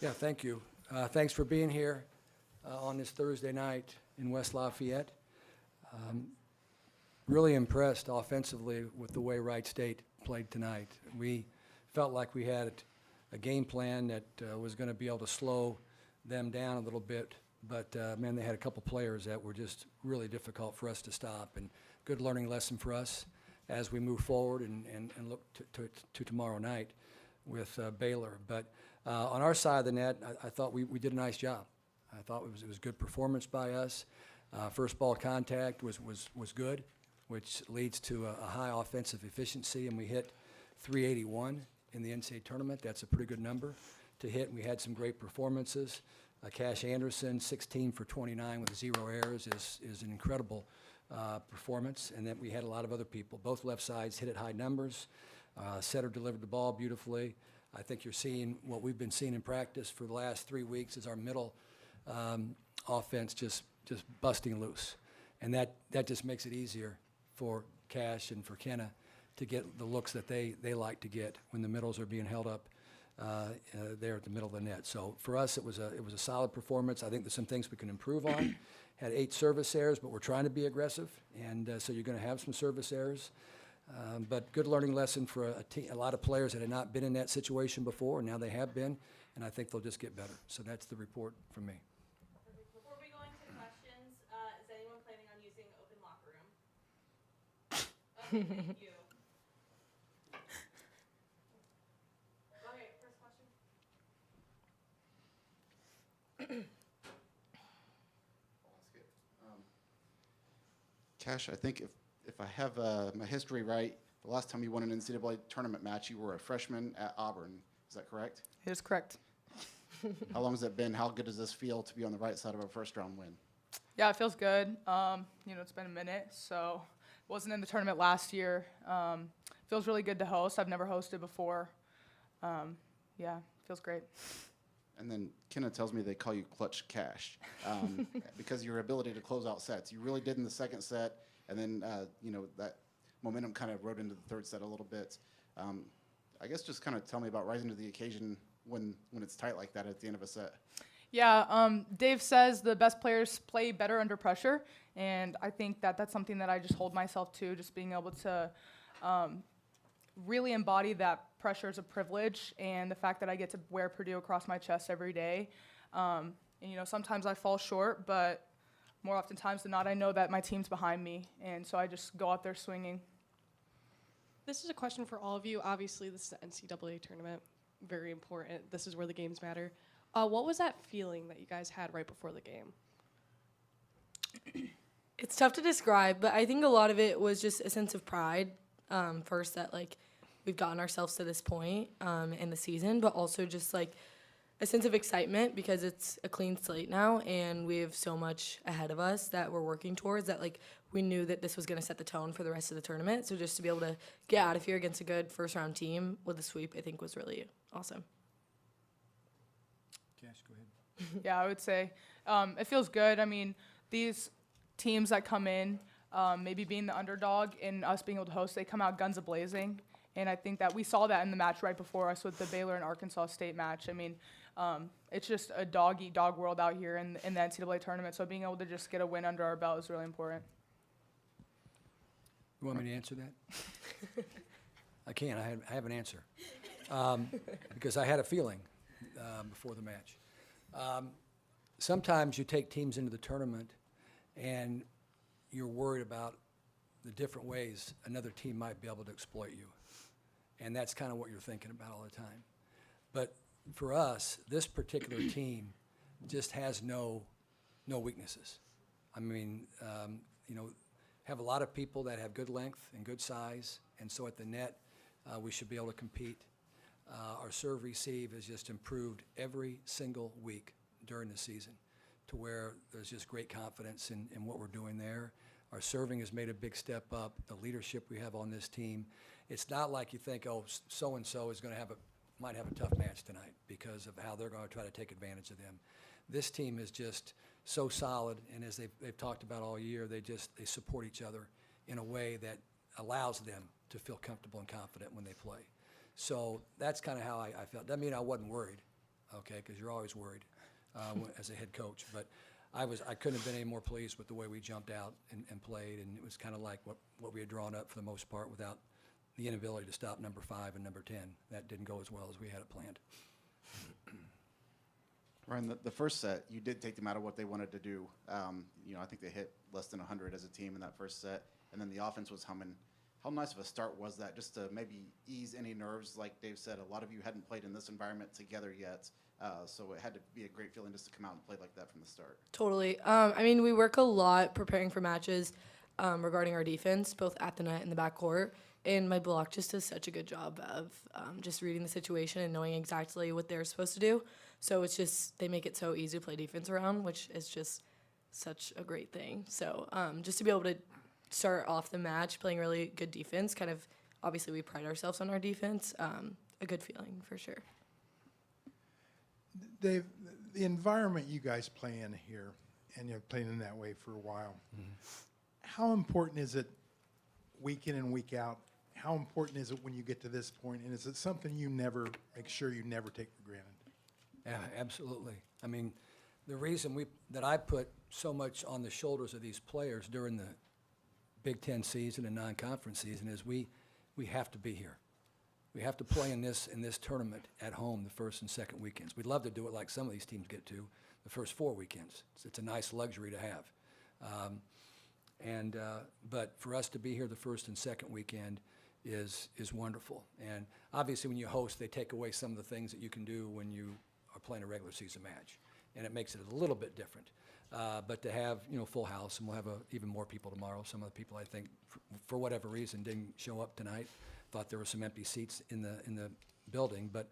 Yeah, thank you. Thanks for being here on this Thursday night in West Lafayette. Really impressed offensively with the way Wright State played tonight. We felt like we had a game plan that was going to be able to slow them down a little bit, but man, they had a couple players that were just really difficult for us to stop, and good learning lesson for us as we move forward and look to tomorrow night with Baylor. But on our side of the net, I thought we did a nice job. I thought it was good performance by us. First ball contact was good, which leads to a high offensive efficiency, and we hit 381 in the NCAA tournament. That's a pretty good number to hit, and we had some great performances. Cash Anderson, 16 for 29 with 0 errors is an incredible performance, and then we had a lot of other people. Both left sides hit at high numbers. Setter delivered the ball beautifully. I think you're seeing what we've been seeing in practice for the last 3 weeks is our middle offense just busting loose. And that just makes it easier for Cash and for Kenna to get the looks that they like to get when the middles are being held up there at the middle of the net. So for us, it was a solid performance. I think there's some things we can improve on. Had 8 service errors, but we're trying to be aggressive, and so you're going to have some service errors. But good learning lesson for a lot of players that had not been in that situation before, and now they have been, and I think they'll just get better. So that's the report from me. Before we go into questions, is anyone planning on using open locker room? Okay, thank you. Okay, first question. Cash, I think if I have my history right, the last time you won an NCAA tournament match, you were a freshman at Auburn. Is that correct? It is correct. How long has it been? How good does this feel to be on the right side of a first-round win? Yeah, it feels good. It's been a minute, so wasn't in the tournament last year. Feels really good to host. I've never hosted before. Feels great. And then Kenna tells me they call you Clutch Cash because your ability to close out sets. You really did in the second set, and then that momentum kind of rode into the third set a little bit. I guess just kind of tell me about rising to the occasion when it's tight like that at the end of a set. Yeah, Dave says the best players play better under pressure, and I think that's something that I just hold myself to, just being able to really embody that pressure as a privilege, and the fact that I get to wear Purdue across my chest every day. Sometimes I fall short, but more oftentimes than not, I know that my team's behind me, and so I just go out there swinging. This is a question for all of you. Obviously, this is the NCAA tournament. Very important. This is where the games matter. What was that feeling that you guys had right before the game? It's tough to describe, but I think a lot of it was just a sense of pride, first that, we've gotten ourselves to this point in the season, but also just, a sense of excitement because it's a clean slate now, and we have so much ahead of us that we're working towards that, we knew that this was going to set the tone for the rest of the tournament. So just to be able to get out of here against a good first-round team with a sweep, I think was really awesome. Cash, go ahead. Yeah, I would say it feels good. I mean, these teams that come in, maybe being the underdog and us being able to host, they come out guns a-blazing. And I think that we saw that in the match right before us with the Baylor and Arkansas State match. I mean, it's just a dog-eat-dog world out here in the NCAA tournament. So being able to just get a win under our belt is really important. You want me to answer that? I can. I have an answer because I had a feeling before the match. Sometimes you take teams into the tournament and you're worried about the different ways another team might be able to exploit you. And that's kind of what you're thinking about all the time. But for us, this particular team just has no weaknesses. I mean, have a lot of people that have good length and good size, and so at the net, we should be able to compete. Our serve receive has just improved every single week during the season to where there's just great confidence in what we're doing there. Our serving has made a big step up. The leadership we have on this team. It's not like you think, oh, so-and-so is going to might have a tough match tonight because of how they're going to try to take advantage of them. This team is just so solid, and as they've talked about all year, they support each other in a way that allows them to feel comfortable and confident when they play. So that's kind of how I felt. Doesn't mean I wasn't worried. okay, because you're always worried as a head coach. But I couldn't have been any more pleased with the way we jumped out and played, and it was kind of like what we had drawn up for the most part without the inability to stop number 5 and number 10. That didn't go as well as we had it planned. Ryan, the first set, you did take them out of what they wanted to do. I think they hit less than 100 as a team in that first set, and then the offense was humming. How nice of a start was that, just to maybe ease any nerves? Like Dave said, a lot of you hadn't played in this environment together yet, so it had to be a great feeling just to come out and play like that from the start. Totally. I mean, we work a lot preparing for matches regarding our defense, both at the net and the backcourt. And my block just does such a good job of just reading the situation and knowing exactly what they're supposed to do. So it's just, they make it so easy to play defense around, which is just such a great thing. So just to be able to start off the match playing really good defense, kind of, obviously we pride ourselves on our defense, a good feeling for sure. Dave, the environment you guys play in here, and you've played in that way for a while, how important is it week in and week out? How important is it when you get to this point? And is it something you never, make sure you never take for granted? Yeah, absolutely. I mean, the reason that I put so much on the shoulders of these players during the Big Ten season and non-conference season is we have to be here. We have to play in this tournament at home the first and second weekends. We'd love to do it like some of these teams get to the first 4 weekends. It's a nice luxury to have. But for us to be here the first and second weekend is wonderful. And obviously when you host, they take away some of the things that you can do when you are playing a regular season match. And it makes it a little bit different. But to have, full house, and we'll have even more people tomorrow. Some of the people, I think, for whatever reason, didn't show up tonight. Thought there were some empty seats in the building. But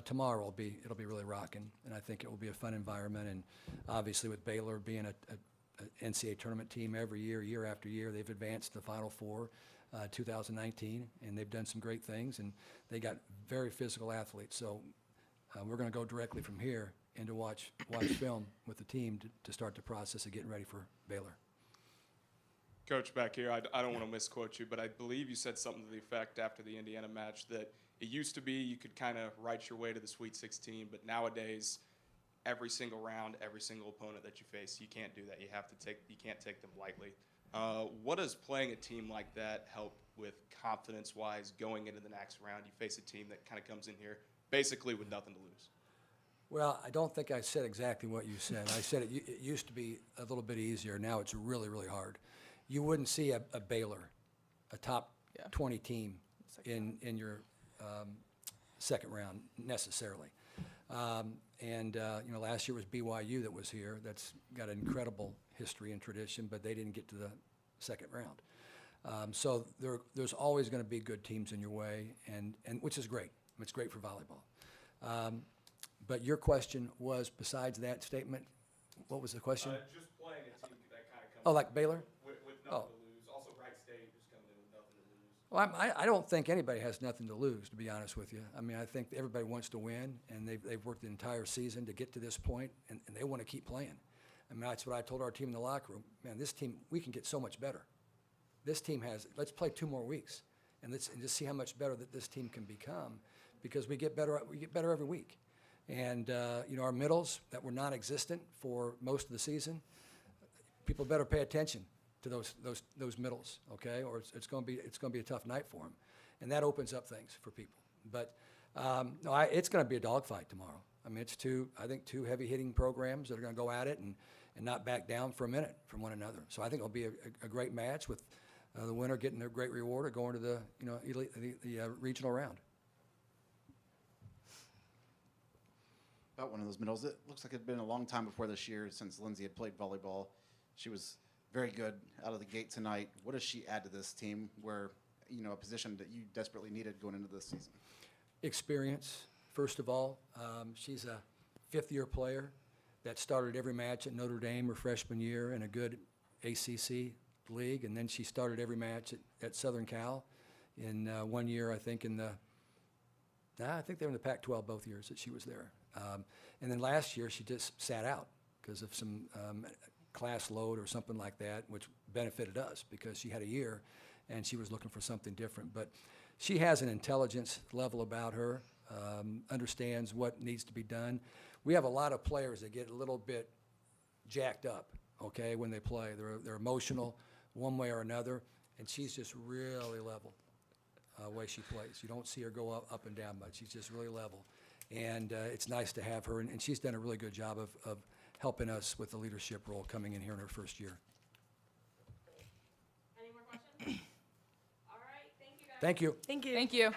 tomorrow it'll be really rocking. And I think it will be a fun environment. And obviously with Baylor being a NCAA tournament team every year, year after year, they've advanced to the Final Four, 2019, and they've done some great things. And they got very physical athletes. So we're going to go directly from here and to watch film with the team to start the process of getting ready for Baylor. Coach, back here, I don't want to misquote you, but I believe you said something to the effect after the Indiana match that it used to be you could kind of write your way to the Sweet 16, but nowadays, every single round, every single opponent that you face, you can't do that. You can't take them lightly. What does playing a team like that help with confidence-wise going into the next round? You face a team that kind of comes in here basically with nothing to lose. Well, I don't think I said exactly what you said. I said it used to be a little bit easier. Now it's really, really hard. You wouldn't see a Baylor, a top 20 team in your second round necessarily. Last year was BYU that was here. That's got an incredible history and tradition, but they didn't get to the second round. So there's always going to be good teams in your way, and which is great. It's great for volleyball. But your question was, besides that statement, what was the question? Just playing a team that kind of comes Like Baylor? with nothing to lose. Also, Wright State just coming in with nothing to lose. Well, I don't think anybody has nothing to lose, to be honest with you. I mean, I think everybody wants to win, and they've worked the entire season to get to this point, and they want to keep playing. I mean, that's what I told our team in the locker room. Man, this team, we can get so much better. This team let's play 2 more weeks, and just see how much better that this team can become, because we get better every week. And our middles that were non-existent for most of the season, people better pay attention to those middles, okay? Or it's going to be a tough night for them, and that opens up things for people. But it's going to be a dogfight tomorrow. I mean, it's two heavy hitting programs that are going to go at it and not back down for a minute from one another. So I think it'll be a great match with the winner getting a great reward of going to the regional round. About one of those middles, it looks like it had been a long time before this year since Lindsay had played volleyball. She was very good out of the gate tonight. What does she add to this team where, a position that you desperately needed going into this season? Experience, first of all. She's a fifth-year player that started every match at Notre Dame her freshman year in a good ACC league, and then she started every match at Southern Cal in 1 year, I think, I think they were in the Pac-12 both years that she was there. And then last year she just sat out because of some class load or something like that, which benefited us because she had a year and she was looking for something different. But she has an intelligence level about her understands what needs to be done. We have a lot of players that get a little bit jacked up, okay, when they play. They're emotional one way or another, and she's just really level way she plays. You don't see her go up and down much. She's just really level. And it's nice to have her, and she's done a really good job of helping us with the leadership role coming in here in her first year. Any more questions? All right, thank you guys. Thank you. Thank you. Thank you.